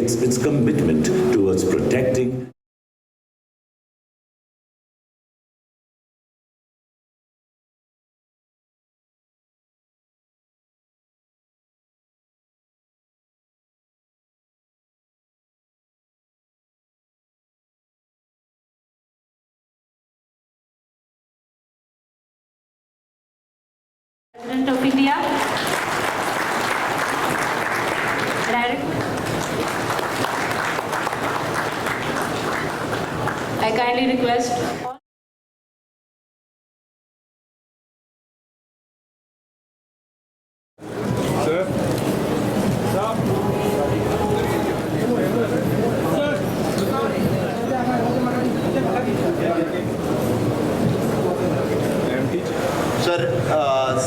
demonstrates its commitment towards protecting President of India, I kindly request all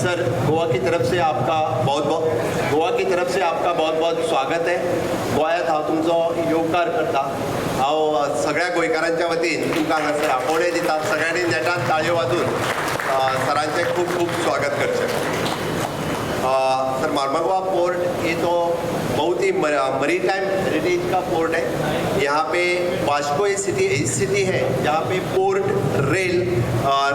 sir Goa की तरफ से आपका बहुत बहुत स्वागत आहे. गोंयांत हांव तुमचो येवकार करता. हांव सगळ्या गोंयकारांच्या वतीन तुमकां हांगासर आपोवणे दिता. सगळ्यांनी नेटान ताळयो वाजून सरांचे खूब खूब स्वागत करचें. सर मोर्मुगाओ पोर्ट ये तो बहुत ही मरीटाइम हेरिटेज का पोर्ट है. यहाँ पे वास्को सिटी है जहाँ पे पोर्ट, रेल,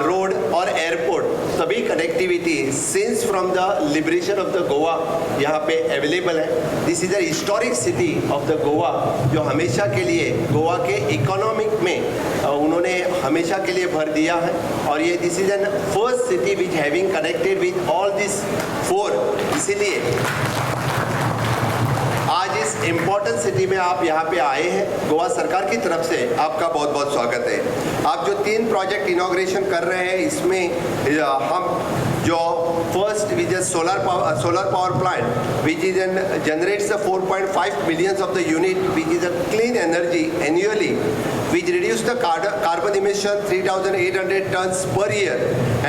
रोड और एयरपोर्ट सभी connectivity since from the liberation of the Goa यहाँ पे अवेलेबल है. This is the historic city of the Goa जो हमेशा के लिए गोवा के इकोनॉमिक में उन्होंने हमेशा के लिए भर दिया है. और ये this is an first city which having connected with all this four. इसीलिए आज इस इम्पोर्टेंट सिटी में आप यहाँ पे आए हैं. गोवा सरकार की तरफ से आपका बहुत बहुत स्वागत है. आप जो 3 प्रोजेक्ट इनॉग्रेशन कर रहे हैं इसमें हम जो first which is solar power plant which is an generates the 4.5 millions of the unit which is a clean energy annually which reduce the carbon emission 3,800 tons per year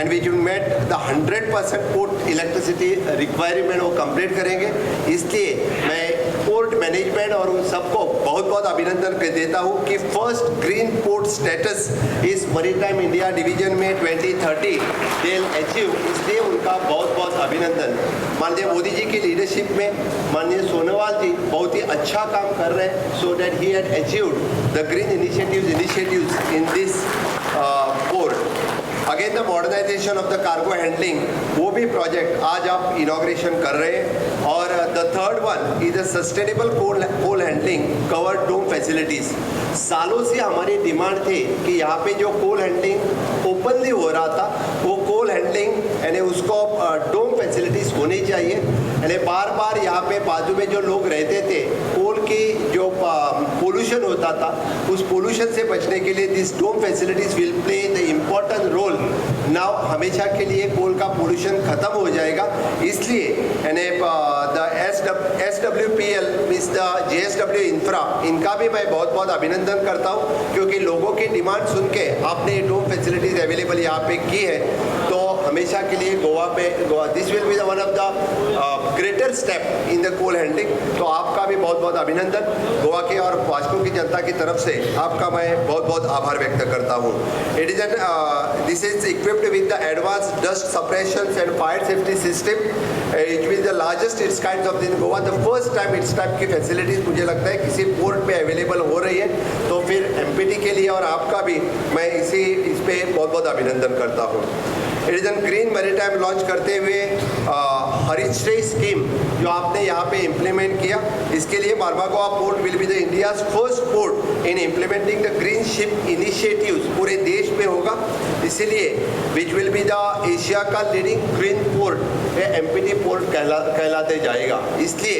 and which will meet the 100% port electricity requirement वो complete करेंगे. इसलिए मैं port management और उन सबको बहुत बहुत अभिनंदन देता हूँ कि फर्स्ट ग्रीन पोर्ट स्टेटस इस मैरीटाइम इंडिया डिवीजन में 2030 दे अचीव. इसलिए उनका बहुत बहुत अभिनंदन. माननीय मोदी जी की लीडरशिप में माननीय सोनोवाल जी बहुत ही अच्छा काम कर रहे हैं. So that he had achieved the green initiatives in this port. Again the modernisation of the cargo handling वो भी प्रोजेक्ट आज आप इनॉग्रेशन कर रहे हैं. और the third one is the sustainable coal handling covered dome facilities. सालों से हमारी डिमांड थी कि यहाँ पे जो कोल हैंडलिंग ओपनली हो रहा था वो कोल हैंडलिंग यानी उसको डोम फैसिलिटीज़ होनी चाहिए. यानी बार बार यहाँ पे बाजू में जो लोग रहते थे कोल की जो पोल्यूशन होता था उस पोल्यूशन से बचने के लिए this dome facilities will play the important role. Now हमेशा के लिए कोल का पोल्यूशन ख़त्म हो जाएगा. इसलिए यानी the SWPL means the JSW infra इनका भी मैं बहुत बहुत अभिनंदन करता हूँ क्योंकि लोगों की डिमांड सुन के आपने डोम फैसिलिटीज़ अवेलेबल यहाँ पे की है. तो हमेशा के लिए Goa this will be one of the greater step in the coal handling. तो आपका भी बहुत बहुत अभिनंदन. गोवा के और वास्को की जनता की तरफ से आपका मैं बहुत बहुत आभार व्यक्त करता हूँ. It is this is equipped with the advance dust suppression and fire safety system. It will the largest it's kind of in Goa. The first time it's type की फैसिलिटीज़ मुझे लगता है किसी पोर्ट पे अवेलेबल हो रही है. तो फिर MPT के लिए और आपका भी मैं इस पे बहुत बहुत अभिनंदन करता हूँ. It is an green maritime launch करते हुए हरिश्री स्कीम जो आपने यहाँ पे इम्प्लीमेंट किया इसके लिए Mormugao port will be the India's first port in implementing the green ship initiatives पूरे देश में होगा. इसीलिए which will be the Asia का leading green port MPT port कहलाते जाएगा. इसलिए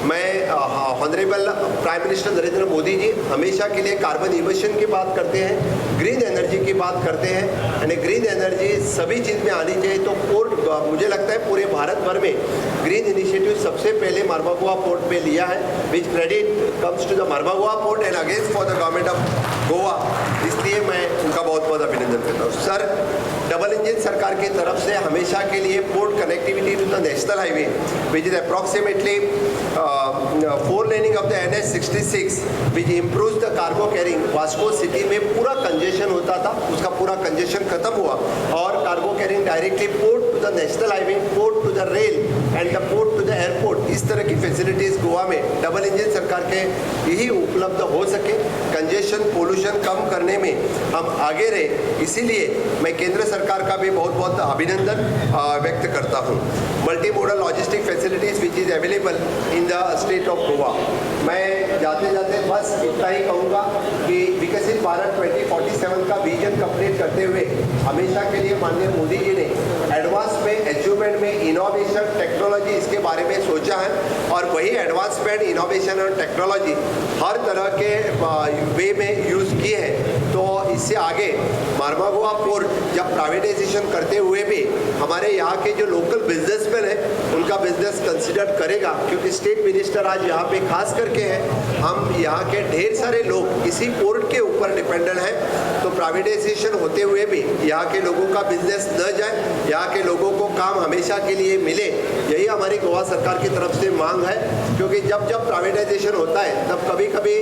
मैं honourable prime minister Narendra Modi ji हमेशा के लिए कार्बन इमिशन की बात करते हैं, ग्रीन एनर्जी की बात करते हैं. यानी ग्रीन एनर्जी सभी चीज़ में आनी चाहिए. तो पोर्ट मुझे लगता है पूरे भारत भर में ग्रीन इनिशिएटिव सबसे पहले मोर्मुगाओ पोर्ट पे लिया है. Which credit comes to the Mormugao port and against for the government of Goa. इसलिए मैं उनका बहुत बहुत अभिनंदन करता हूँ. सर डबल इंजन सरकार की तरफ से हमेशा के लिए port connectivity to the national highway which is approximately 4 laning of the NH 66 which improves the cargo carrying. Vasco city में पूरा कंजेशन होता था उसका पूरा कंजेशन खत्म हुआ और cargo carrying directly port to the national highway, port to the rail and the port to the airport, इस तरह की फैसिलिटीज़ गोवा में डबल इंजन सरकार के यही उपलब्ध हो सके। कंजेशन पोल्यूशन कम करने में हम आगे रहे, इसीलिए मैं केंद्र सरकार का भी बहुत बहुत अभिनंदन व्यक्त करता हूँ। Multi modal logistic facilities which is available in the state of Goa. मैं जाते जाते बस इतना ही कहूँगा कि विकसित भारत 2047 का विजन कंप्लीट करते हुए हमेशा के लिए माननीय मोदी जी ने एडवांसमेंट अचीवमेंट में इनोवेशन टेक्नोलॉजी इसके बारे में सोचा है, और वही एडवांसमेंट इनोवेशन और टेक्नोलॉजी हर तरह के वे में यूज़ की है। तो इससे आगे मोरमुगाओ पोर्ट जब प्राइवेटाइजेशन करते हुए भी हमारे यहाँ के जो लोकल बिजनेसमैन हैं उनका बिजनेस कंसिडर करेगा, क्योंकि स्टेट मिनिस्टर आज यहाँ पे खास करके हैं। हम यहाँ के ढेर सारे लोग इसी पोर्ट के ऊपर डिपेंडेंट हैं, तो प्राइवेटाइजेशन होते हुए भी यहाँ के लोगों का बिजनेस न जाए, यहाँ के लोगों को काम हमेशा के लिए मिले, यही हमारी गोवा सरकार की तरफ से मांग है। क्योंकि जब जब प्राइवेटाइजेशन होता है तब कभी कभी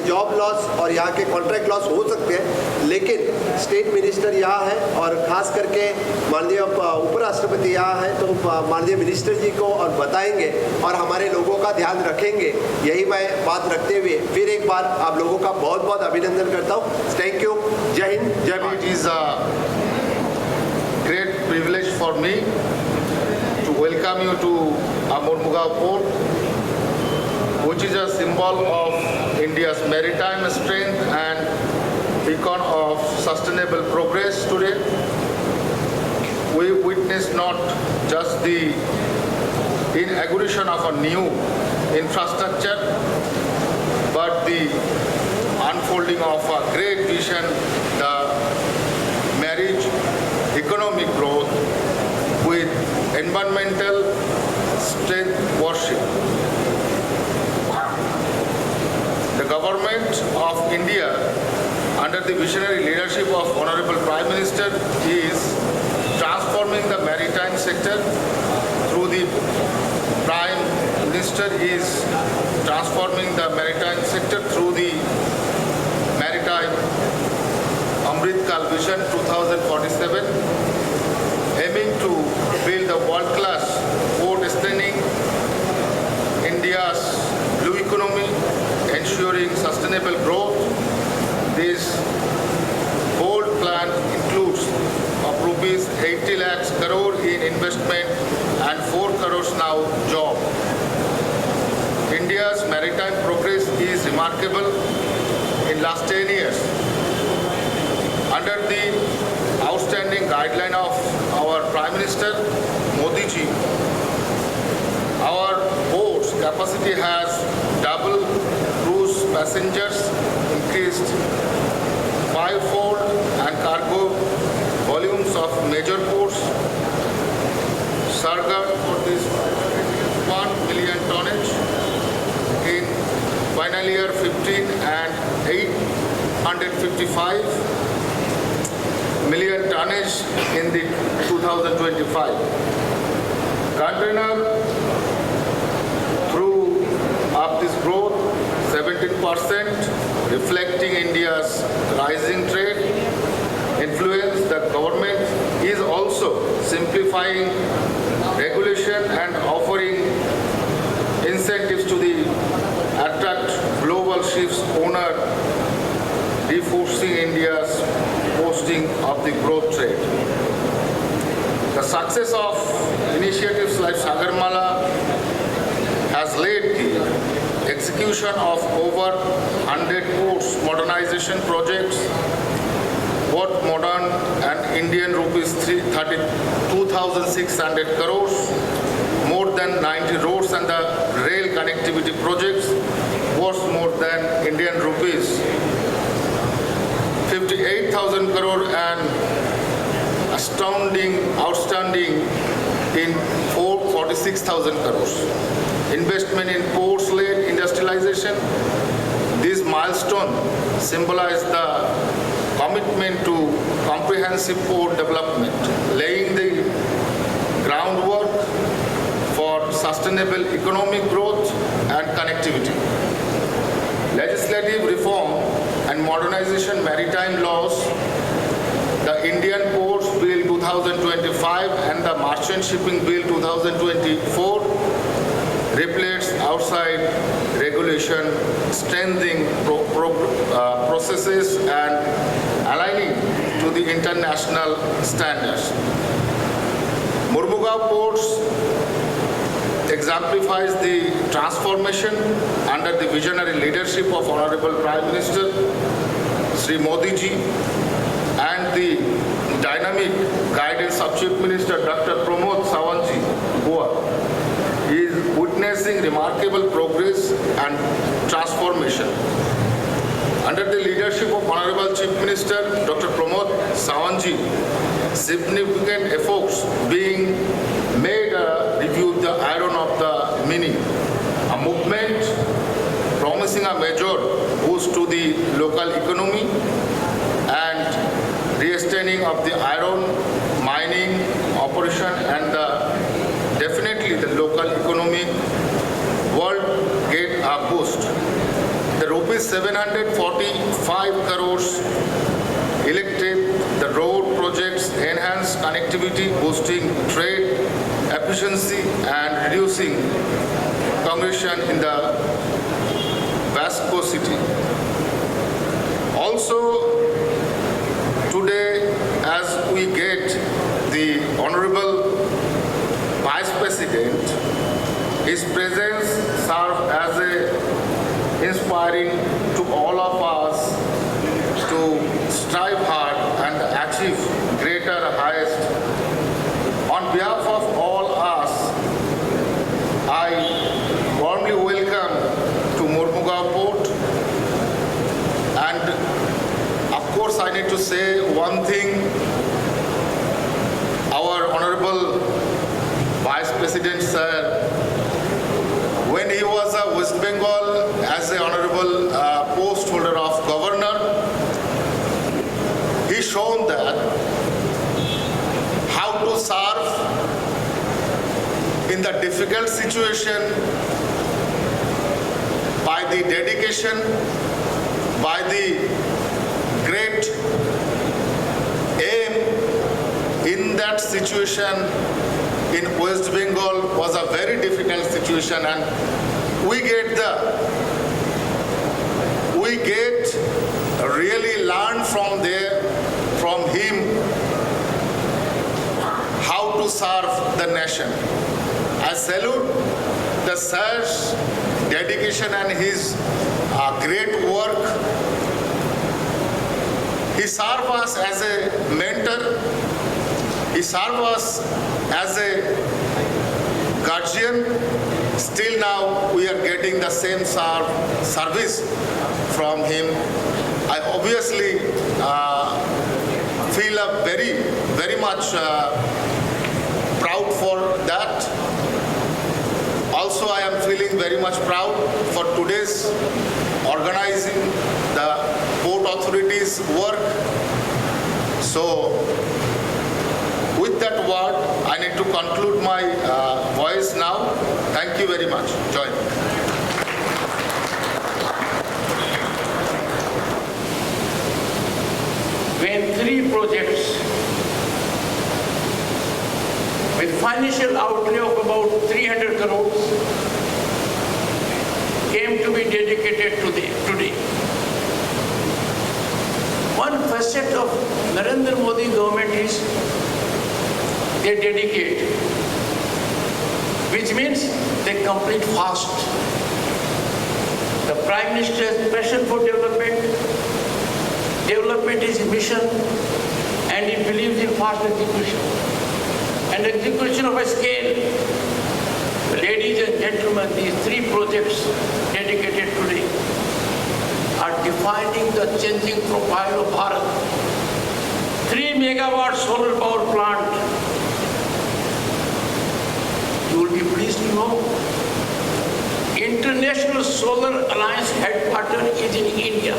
जॉब लॉस और यहाँ के कॉन्ट्रैक्ट लॉस हो सकते हैं, लेकिन स्टेट मिनिस्टर यहाँ है और खास करके माननीय उपराष्ट्रपति यहाँ है, तो माननीय मिनिस्टर जी को और बताएंगे और हमारे लोगों का ध्यान रखेंगे। यही मैं बात रखते हुए फिर एक बार आप लोगों का बहुत बहुत अभिनंदन करता हूँ। Thank you. जय हिंद, जय Bharat. It is a great privilege for me to welcome you to Mormugao port, which is a symbol of India's maritime strength and beacon of sustainable progress today. We witness not just the inauguration of a new infrastructure, but the unfolding of a great vision, the marriage economic growth with environmental stewardship. The government of India, under the visionary leadership of Honorable Prime Minister, is transforming the maritime sector through the Prime Minister is transforming the maritime sector through the Maritime Vision 2047, aiming to build a world-class port strengthening India's blue economy, ensuring sustainable growth. This bold plan includes of rupees 80 lakhs crore in investment and 4 crores now job. India's maritime progress is remarkable in last 10 years. Under the outstanding guideline of our Prime Minister Modi ji, our port's capacity has doubled, cruise passengers increased fivefold, and cargo volumes of major ports surged for this 1 million tonnage in final year 15 and 855 million tonnage in the 2025. Container threw up this growth 17%, reflecting India's rising trade influence. The government is also simplifying regulation and offering incentives to the attract global ships owner, reinforcing India's boasting of the growth trade. The success of initiatives like Sagarmala has led the execution of over 100 ports modernization projects, both modern and Indian rupees 2,600 crores, more than 90 roads, and the rail connectivity projects worth more than Indian rupees 58,000 crore and outstanding in 46,000 crores. Investment in ports-led industrialization. This milestone symbolizes the commitment to comprehensive port development, laying the groundwork for sustainable economic growth and connectivity. Legislative reform and modernization maritime laws the Indian Ports Bill 2025 and the Merchant Shipping Bill 2024 replace outside regulation, strengthening processes and aligning to the international standards. Mormugao Ports exemplifies the transformation under the visionary leadership of Honorable Prime Minister Sri Modi ji and the dynamic guidance of Chief Minister Dr. Pramod Sawant ji, Goa, is witnessing remarkable progress and transformation. Under the leadership of Honorable Chief Minister Dr. Pramod Sawant ji, significant efforts being made review the iron of the meaning, a movement promising a major boost to the local economy and re-sustaining of the iron mining operation and definitely the local economic world get a boost. The rupees 745 crores elected the road projects enhance connectivity, boosting trade efficiency and reducing congestion in the Vasco city. Also, today as we get the Honorable Vice President, his presence serves as a inspiring to all of us to strive hard and achieve greater highest. On behalf of all us, I warmly welcome to Mormugao Port, and of course I need to say one thing. Our Honorable Vice President Sir, when he was a West Bengal as a honorable post holder of governor, he shown that how to serve in the difficult situation by the dedication, by the great aim in that situation. In West Bengal was a very difficult situation, and we really learn from him how to serve the nation. I salute the sir's dedication and his great work. He served us as a mentor. He served us as a guardian. Still now we are getting the same service from him. I obviously feel very much proud for that. Also, I am feeling very much proud for today's organizing the port authorities' work. So, with that word, I need to conclude my voice now. Thank you very much. Join. When 3 projects with financial outlay of about 300 crores came to be dedicated today. One facet of Narendra Modi government is they dedicate, which means they complete fast. The Prime Minister's passion for development is his mission, and he believes in fast execution. And execution of a scale. Ladies and gentlemen, these 3 projects dedicated today are defining the changing profile of Bharat. 3 megawatt solar power plant. You will be pleased to know, International Solar Alliance headquarters is in India.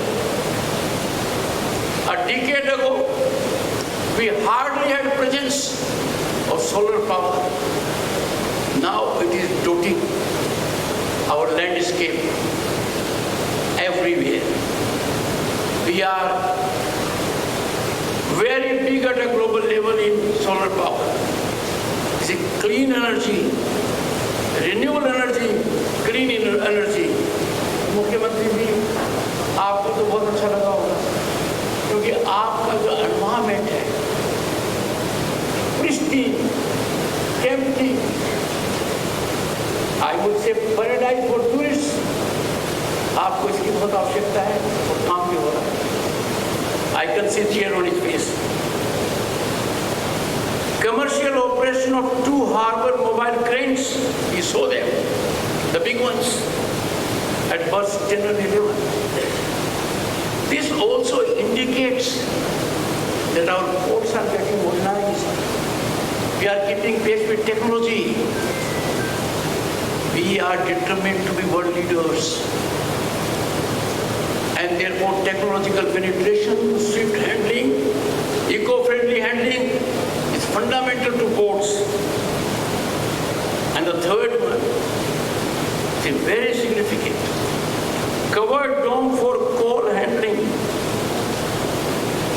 A decade ago, we hardly had presence of solar power. Now it is dotting our landscape everywhere. We are very big at a global level in solar power. It's a clean energy, renewable energy, green energy. मुख्यमंत्री जी आपको तो बहुत अच्छा लगा होगा क्योंकि आपका जो एनवायरमेंट है pristine, empty, I would say paradise for tourists. आपको इसकी बहुत आवश्यकता है और काम भी हो रहा है. I can see tear on his face. Commercial operation of 2 harbor mobile cranes, we saw them, the big ones, at berths 10 and 11. This also indicates that our ports are getting modernized. We are keeping pace with technology. We are determined to be world leaders. And therefore technological penetration, swift handling, eco-friendly handling is fundamental to ports. And the third one is very significant. Covered dome for coal handling.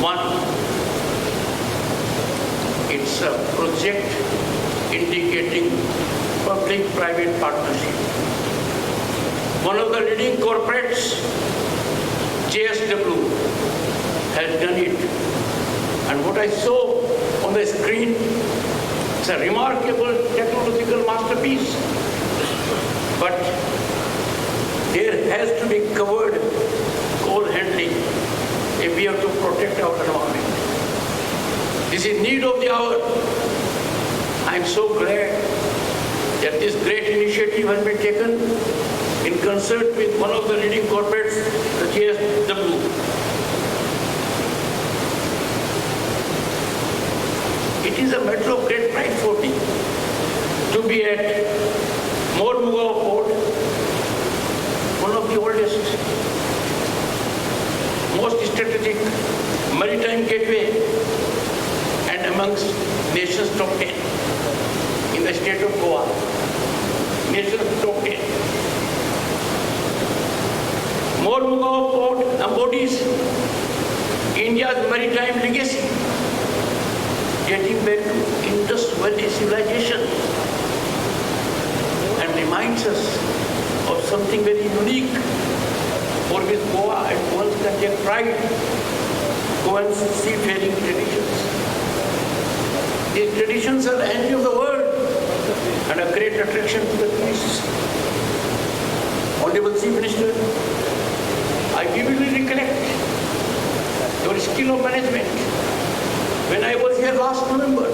One, it's a project indicating public-private partnership. One of the leading corporates, JSW, has done it. And what I saw on the screen, it's a remarkable technological masterpiece. But there has to be covered coal handling if we have to protect our environment. This is need of the hour. I am so glad that this great initiative has been taken in concert with one of the leading corporates, the JSW. It is a matter of great pride for me to be at Mormugao port, one of the oldest, most strategic maritime gateway and amongst nation's top 10 in the state of Goa. Nation's top 10. Mormugao port embodies India's maritime legacy, dating back to Indus Valley civilization, and reminds us of something very unique for which Goa and Goans can take pride, Goans seafaring traditions. These traditions are the envy of the world and a great attraction to the tourists. Honorable Chief Minister, I vividly recollect your skill of management. When I was here last November,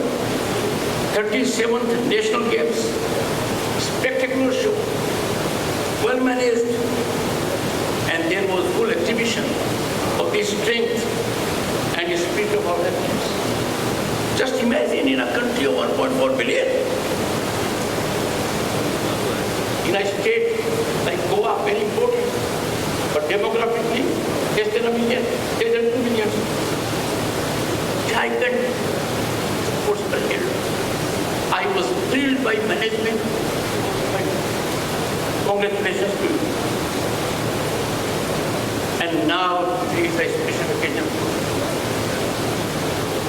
37th National Games, spectacular show, well managed, and there was full exhibition of the strength and the spirit of our athletes. Just imagine in a country of 1.4 billion, in a state like Goa, very important, but demographically, less than a million, less than 2 million. Giant sports career. I was thrilled by management. Congratulations to you. And now there is a special occasion.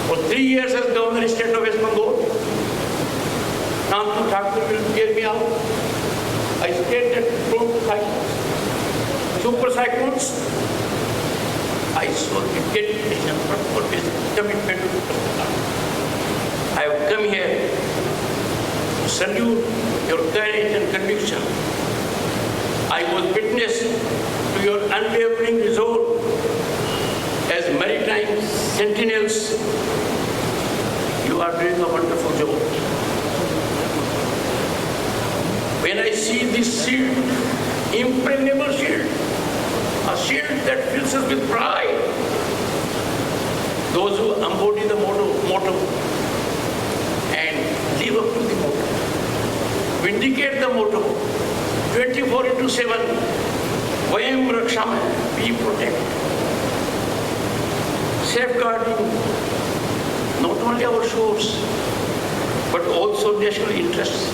For 3 years as Governor of State of West Bengal, Namtu Thakur will hear me out. I stayed at prone to cyclones, super cyclones. I saw the dedication, purpose, commitment to the I have come here to salute your courage and conviction. I was witness to your unwavering resolve as maritime sentinels. You are doing a wonderful job. When I see this shield, impregnable shield, a shield that fills us with pride, those who embody the motto and live up to the motto, vindicate the motto, 24/7, Vayam Raksham, we protect, safeguarding not only our shores, but also national interests.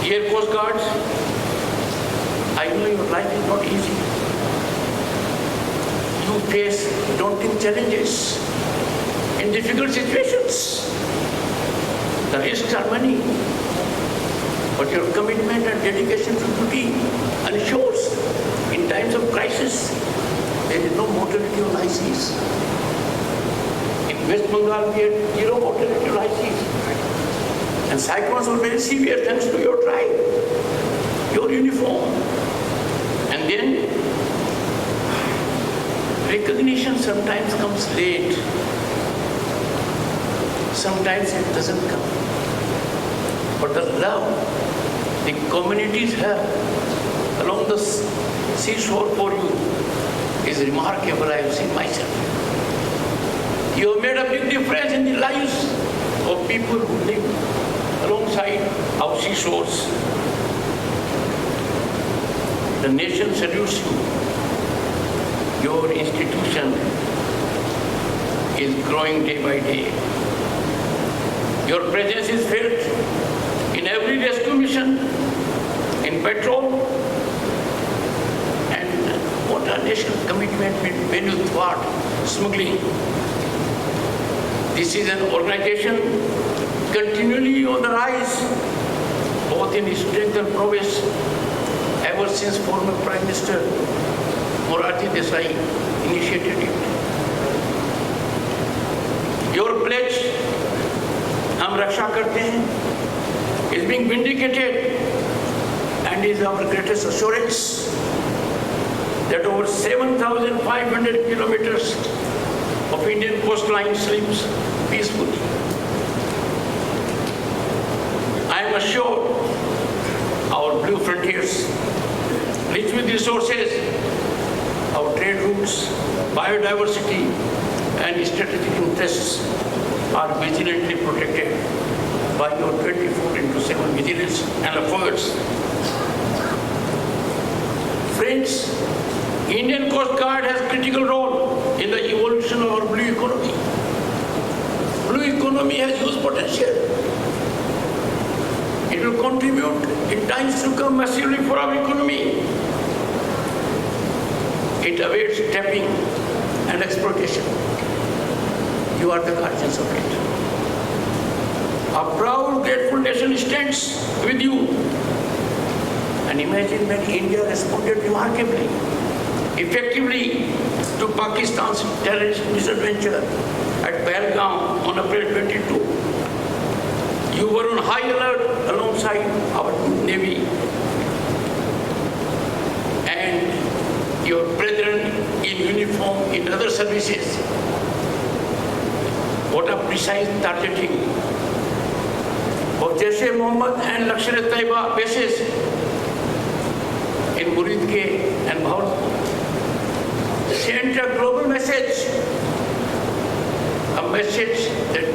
Dear Coast Guards, I know your life is not easy. You to face daunting challenges in difficult situations. The risks are many, but your commitment and dedication to duty ensures in times of crisis there is no mortality on ICs. In West Bengal we had zero mortality on ICs. And cyclones were very severe thanks to your tribe, your uniform. And then recognition sometimes comes late. Sometimes it doesn't come. But the love the communities have along the seashore for you is remarkable. I have seen myself. You have made a big difference in the lives of people who live alongside our seashores. The nation salutes you. Your institution is growing day by day. Your presence is felt in every rescue mission, in patrol, and what a national commitment when you thwart smuggling. This is an organization continually on the rise, both in strength and prowess, ever since former Prime Minister Desai initiated it. Your pledge, हम रक्षा करते हैं, is being vindicated and is our greatest assurance that over 7,500 kilometers of Indian coastline sleeps peacefully. I am assured our blue frontiers, rich with resources, our trade routes, biodiversity, and strategic interests are vigilantly protected by your 24/7 vigilance and efforts. Friends, Indian Coast Guard has a critical role in the evolution of our blue economy. Blue economy has huge potential. It will contribute in times to come massively for our economy. It awaits tapping and exploitation. You are the guardians of it. A proud, grateful nation stands with you. And imagine when India responded remarkably, effectively to Pakistan's terrorist misadventure at Pahalgam on April 22. You were on high alert alongside our Navy. And your brethren in uniform in other services. What a precise targeting of Jaish-e-Mohammed and Lashkar-e-Taiba bases in Muridke and Bhawanpur. Sent a global message, a message that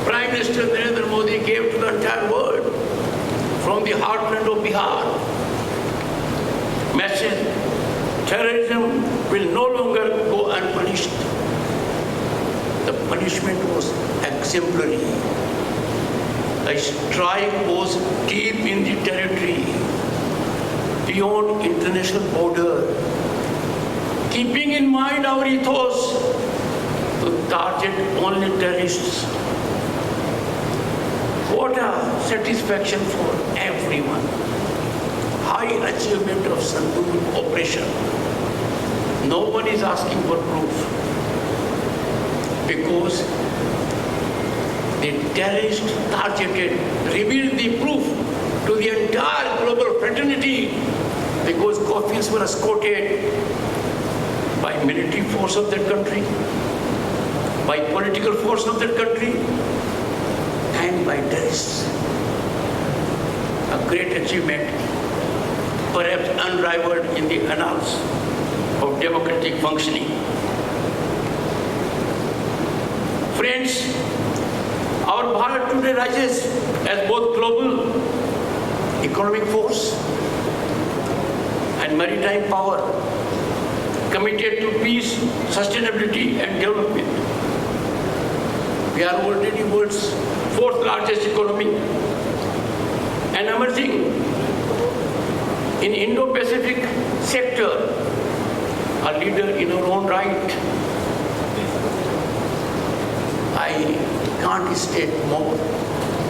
Prime Minister Narendra Modi gave to the entire world from the heartland of Bihar. Message: terrorism will no longer go unpunished. The punishment was exemplary. The strike was deep in the territory, beyond international border, keeping in mind our ethos to target only terrorists. What a satisfaction for everyone. High achievement of Sandur operation. No one is asking for proof, because the terrorists targeted revealed the proof to the entire global fraternity, because coffins were escorted by military force of that country, by political force of that country, and by terrorists. A great achievement, perhaps unrivaled in the annals of democratic functioning. Friends, our Bharat today rises as both global economic force and maritime power, committed to peace, sustainability, and development. We are already world's fourth largest economy and emerging in Indo-Pacific sector, a leader in our own right. I can't state more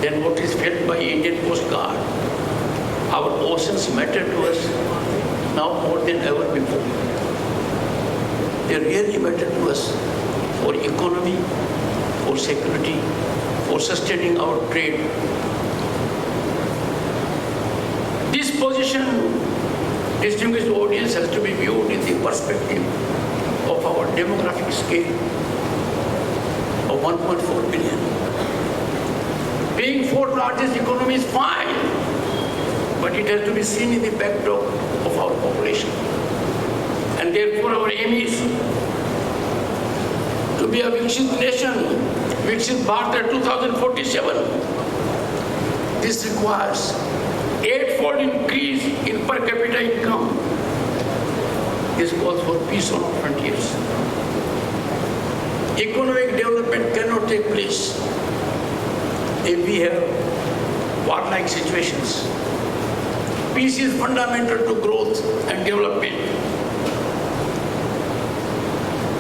than what is felt by Indian Coast Guard. Our oceans matter to us now more than ever before. They really matter to us for economy, for security, for sustaining our trade. This position, distinguished audience, has to be viewed in the perspective of our demographic scale of 1.4 billion. Being fourth largest economy is fine, but it has to be seen in the backdrop of our population. And therefore our aim is to be a Viksit nation, Viksit Bharat 2047. This requires 8-fold increase in per capita income. This calls for peace on our frontiers. Economic development cannot take place if we have war-like situations. Peace is fundamental to growth and development.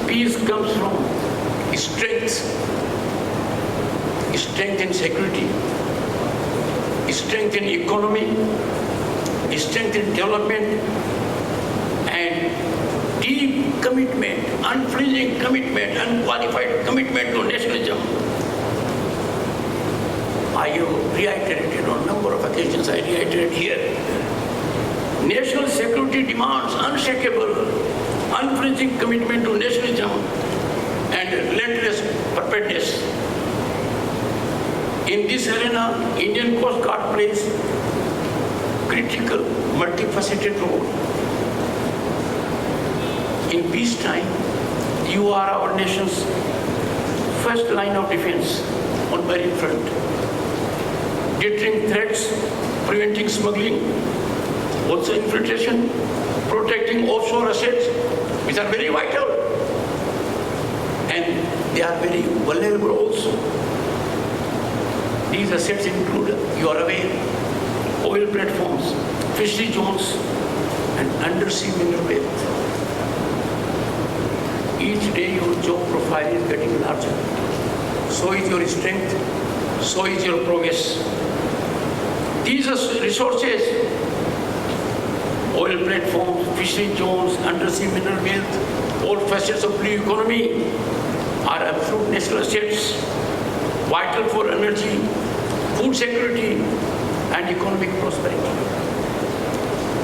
Peace comes from strength in security, strength in economy, strength in development, and deep commitment, unflinching commitment, unqualified commitment to nationalism. I have reiterated on a number of occasions, I reiterate here. National security demands unshakable, unflinching commitment to nationalism and relentless preparedness. In this arena, Indian Coast Guard plays critical, multifaceted role. In peacetime, you are our nation's first line of defense on marine front, deterring threats, preventing smuggling, also infiltration, protecting offshore assets, which are very vital, and they are very vulnerable also. These assets include, you are aware, oil platforms, fishery zones, and undersea mineral wealth. Each day your job profile is getting larger. So is your strength, so is your progress. These resources, oil platforms, fishery zones, undersea mineral wealth, all facets of blue economy are absolute national assets, vital for energy, food security, and economic prosperity.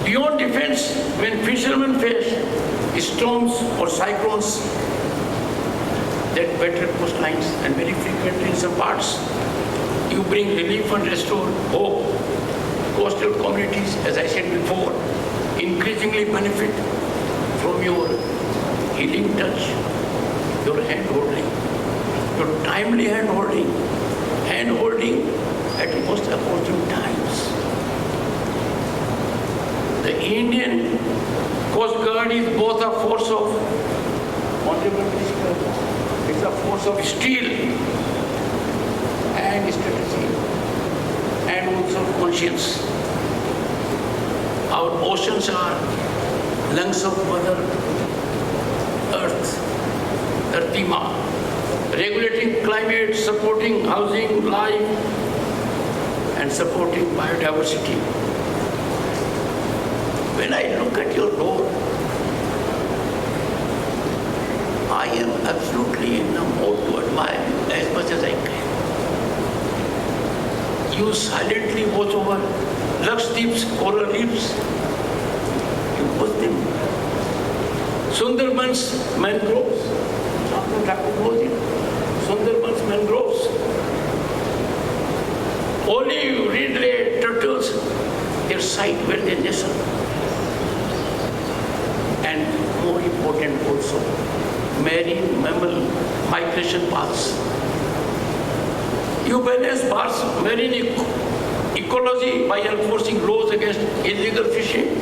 Beyond defense, when fishermen face storms or cyclones that batter coastlines, and very frequently in some parts, you bring relief and restore hope. Coastal communities, as I said before, increasingly benefit from your healing touch, your hand-holding, your timely hand-holding at most opportune times. The Indian Coast Guard is both a force of, it's a force of steel and strategy and also conscience. Our oceans are lungs of Mother Earth, Dharti Ma, regulating climate, supporting housing, life, and supporting biodiversity. When I look at your door, I am absolutely in a mode to admire you as much as I can. You silently watch over Lakshadweep's coral reefs. You watch them. Sundarban's mangroves. Sundarban's mangroves. Only ridley turtles, their site where they nestle. And more important also, marine mammal migration paths. You balance marine ecology by enforcing laws against illegal fishing,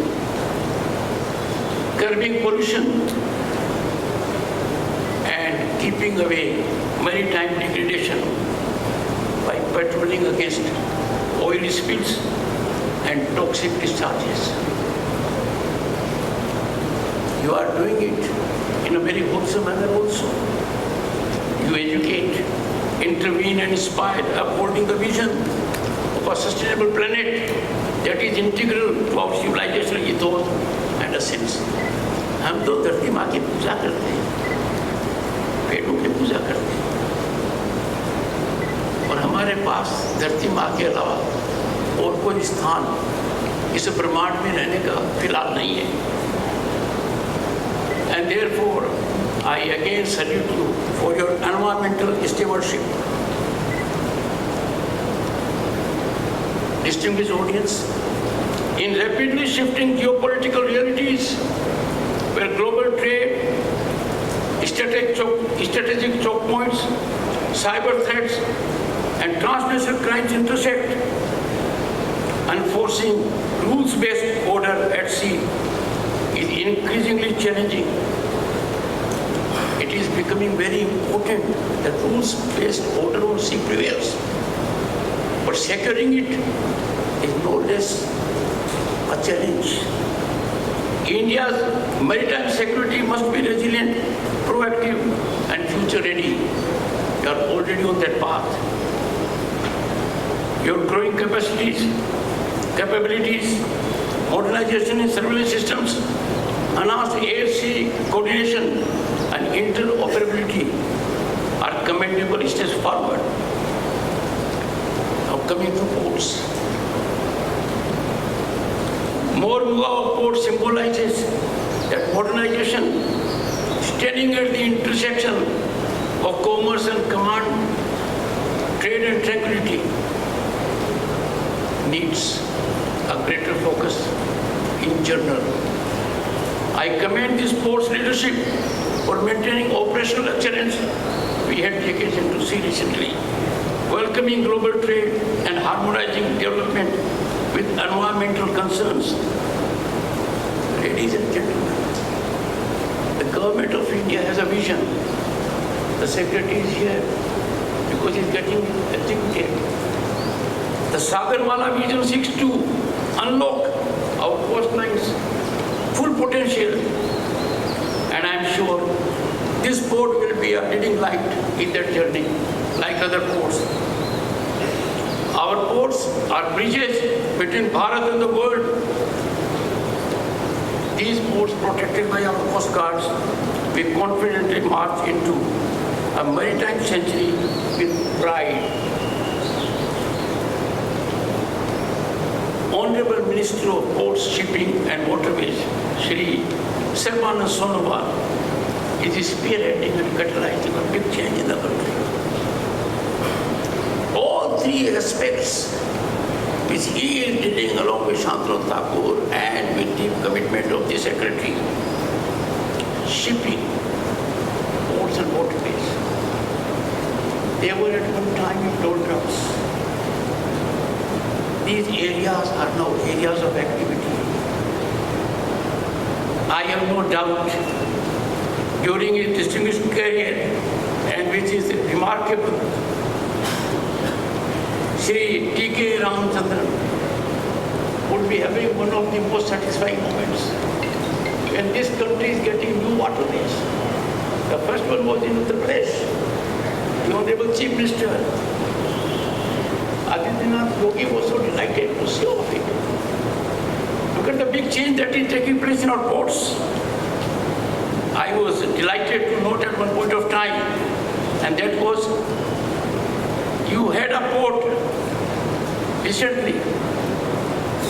curbing pollution, and keeping away maritime degradation by patrolling against oil spills and toxic discharges. You are doing it in a very wholesome manner also. You educate, intervene and inspire, upholding the vision of a sustainable planet that is integral to our civilizational ethos and essence. हम तो धरती माँ की पूजा करते हैं, पेड़ों की पूजा करते हैं, और हमारे पास धरती माँ के अलावा और कोई स्थान इस ब्रह्मांड में रहने का फिलहाल नहीं है. And therefore, I again salute you for your environmental stewardship. Distinguished audience, in rapidly shifting geopolitical realities, where global trade, strategic choke points, cyber threats, and transnational crimes intersect, enforcing rules-based order at sea is increasingly challenging. It is becoming very important that rules-based order on sea prevails. But securing it is no less a challenge. India's maritime security must be resilient, proactive, and future-ready. We are already on that path. Your growing capabilities, modernization in surveillance systems, enhanced air-sea coordination, and interoperability are commendable steps forward. Now coming to ports. Mormugao port symbolizes that modernization, standing at the intersection of commerce and command, trade and tranquility, needs a greater focus in general. I commend this port's leadership for maintaining operational excellence we had taken into sea recently, welcoming global trade and harmonizing development with environmental concerns. Ladies and gentlemen, the government of India has a vision. The secretary is here because he's getting executed. The Sagarmala vision seeks to unlock our coastline's full potential, and I am sure this port will be a leading light in that journey, like other ports. Our ports are bridges between Bharat and the world. These ports, protected by our coast guards, we confidently march into a maritime century with pride. Honorable Minister of Ports, Shipping and Waterways, Shri Sarbanand Sonowal, is spearheading and catalyzing a big change in the country. All three aspects which he is leading along with Shantanu Thakur and with the commitment of the Secretary, shipping, ports and waterways, they were at one time in doldrums. These areas are now areas of activity. I have no doubt during his distinguished career and which is remarkable, Shri T.K. Ramchandran would be having one of the most satisfying moments when this country is getting new waterways. The first one was in Uttar Pradesh. The Honorable Chief Minister Adityanath Yogi was so delighted to see all of it. Look at the big change that is taking place in our ports. I was delighted to note at one point of time, and that was you had a port recently,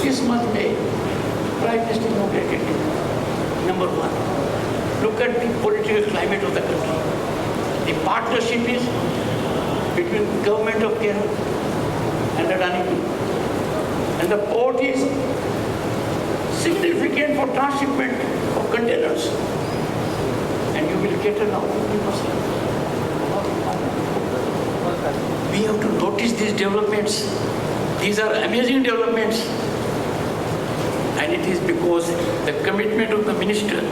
this month May, Prime Minister inaugurated it. Number one, look at the political climate of the country. The partnership is between the government of Kerala and Adani Group. And the port is significant for transshipment of containers. And you will cater now 50%. We have to notice these developments. These are amazing developments. And it is because the commitment of the minister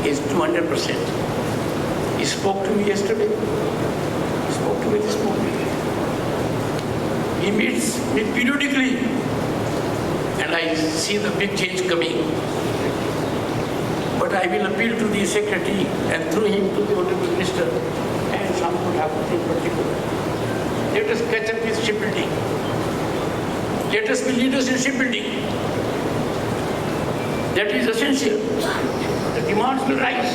is 200%. He spoke to me yesterday. He spoke to me this morning. He meets me periodically, and I see the big change coming. I will appeal to the Secretary and through him to the Honorable Minister and some would have in particular. Let us catch up with shipbuilding. Let us be leaders in shipbuilding. That is essential. The demands will rise.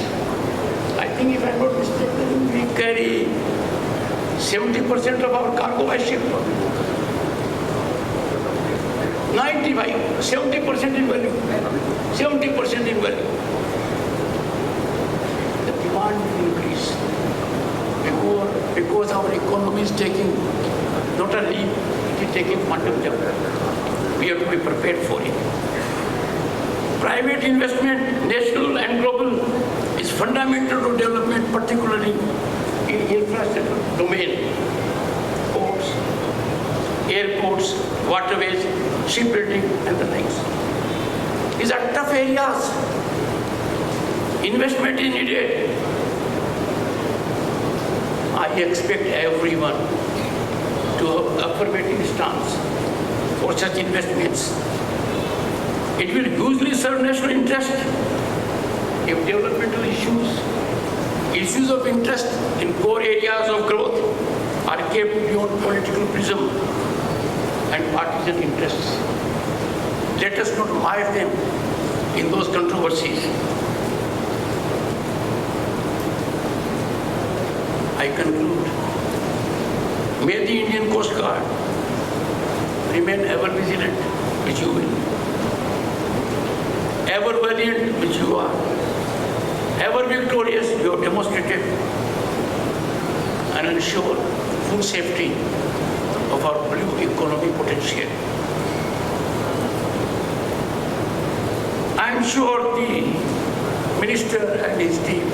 I think if I am not mistaken, we carry 70% of our cargo by ship. 95, 70% in value. 70% in value. The demand will increase because our economy is taking not a leap, it is taking quantum jump. We have to be prepared for it. Private investment, national and global, is fundamental to development, particularly in infrastructure domain, ports, airports, waterways, shipbuilding, and the likes. These are tough areas. Investment is needed. I expect everyone to have affirmative stance for such investments. It will hugely serve national interest if developmental issues of interest in core areas of growth are kept beyond political prism and partisan interests. Let us not mire them in those controversies. I conclude. May the Indian Coast Guard remain ever vigilant, which you will, ever valiant, which you are, ever victorious, you have demonstrated, and ensure full safety of our blue economy potential. I am sure the Minister and his team,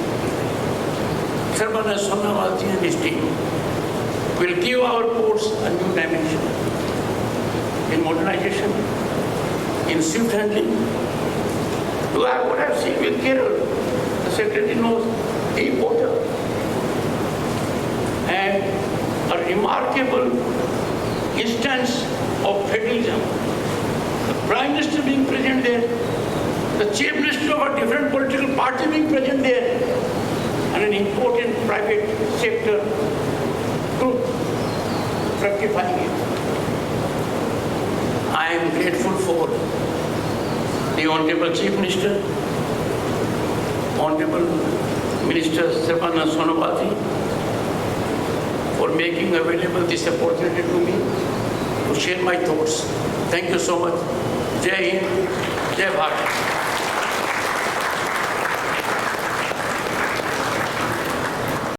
Sarvana Sonawalji and his team, will give our ports a new dimension in modernization, in swift handling. What I've seen with Kerala, the Secretary knows, deep water, and a remarkable instance of federalism. The Prime Minister being present there, the Chief Minister of a different political party being present there, and an important private sector group fructifying it. I am grateful for the Honorable Chief Minister, Honorable Minister Sarvana Sonawalji, for making available this opportunity to me to share my thoughts. Thank you so much. Jai Hind, Jai Bharat.